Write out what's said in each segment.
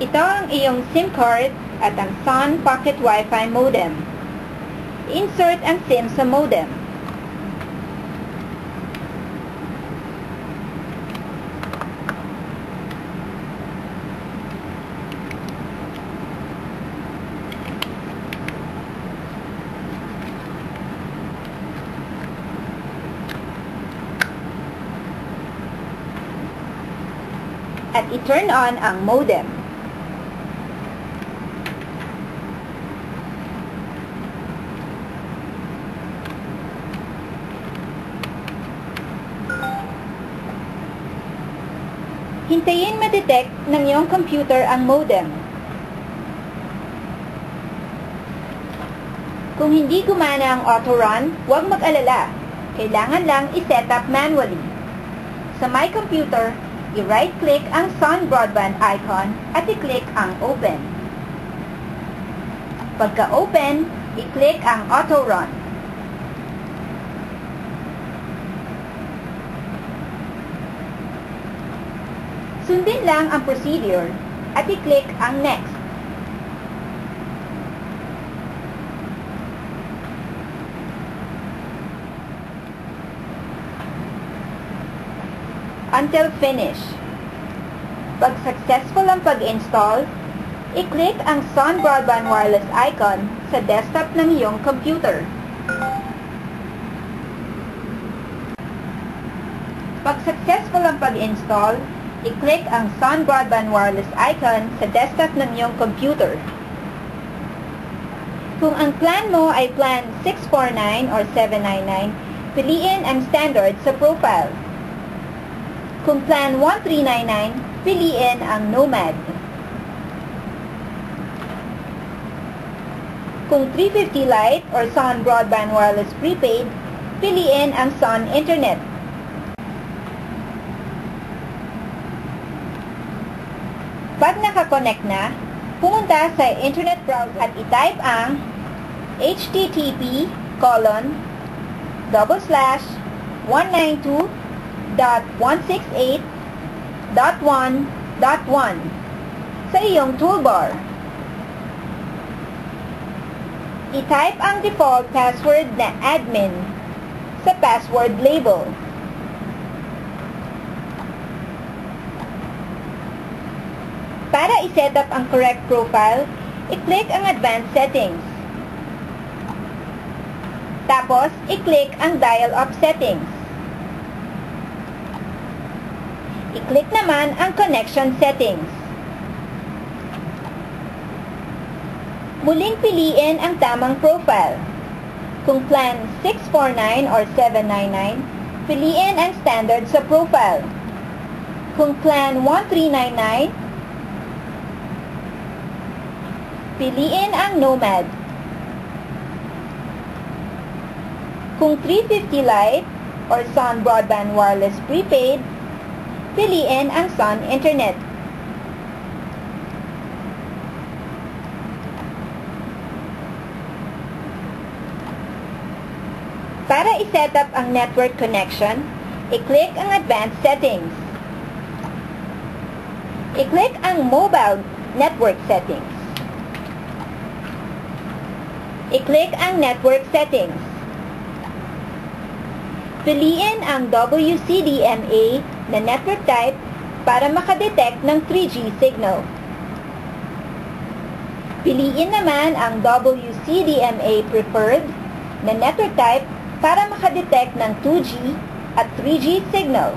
Ito ang iyong SIM card at ang Sun Pocket Wi-Fi modem. Insert ang SIM sa modem. At i-turn on ang modem. Hintayin ma-detect ng iyong computer ang modem. Kung hindi gumana ang auto-run, huwag mag-alala. Kailangan lang i-set up manually. Sa My Computer, i-right-click ang Sun Broadband icon at i-click ang Open. Pagka-open, i-click ang Auto-Run. Sundin lang ang procedure at i-click ang Next. Until finish. Pag successful ang pag-install, i-click ang Sun Broadband Wireless icon sa desktop ng iyong computer. Pag successful ang pag-install, i-click ang Sun Broadband Wireless icon sa desktop ng iyong computer. Kung ang plan mo ay plan 649 or 799, piliin ang standard sa profile. Kung plan 1399, piliin ang Nomad. Kung 350 Lite or Sun Broadband Wireless Prepaid, piliin ang Sun Internet. Pag nakakonect na, pumunta sa internet browser at i-type ang http://192.168.1.1 sa iyong toolbar. I-type ang default password na admin sa password label. Para i-set up ang correct profile, i-click ang Advanced Settings. Tapos, i-click ang Dial-Up Settings. I-click naman ang Connection Settings. Muling piliin ang tamang profile. Kung plan 649 or 799, piliin ang standard sa profile. Kung plan 1399, piliin ang Nomad. Kung 350 Lite or Sun Broadband Wireless Prepaid, piliin ang Sun Internet. Para i-set up ang network connection, i-click ang Advanced Settings. I-click ang Mobile Network Settings. I-click ang Network Settings. Piliin ang WCDMA na network type para makadetect ng 3G signal. Piliin naman ang WCDMA Preferred na network type para makadetect ng 2G at 3G signal.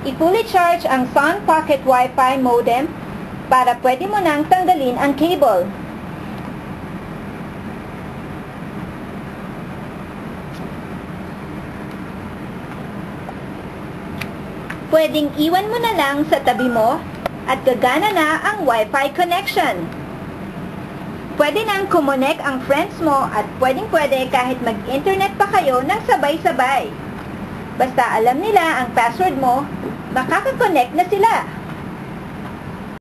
I-fully charge ang Sun Pocket Wi-Fi modem para pwede mo nang tanggalin ang cable. Pwedeng iwan mo na lang sa tabi mo at gagana na ang Wi-Fi connection. Pwede nang kumonek ang friends mo at pwedeng-pwede kahit mag-internet pa kayo ng sabay-sabay. Basta alam nila ang password mo Makaka-connect na sila.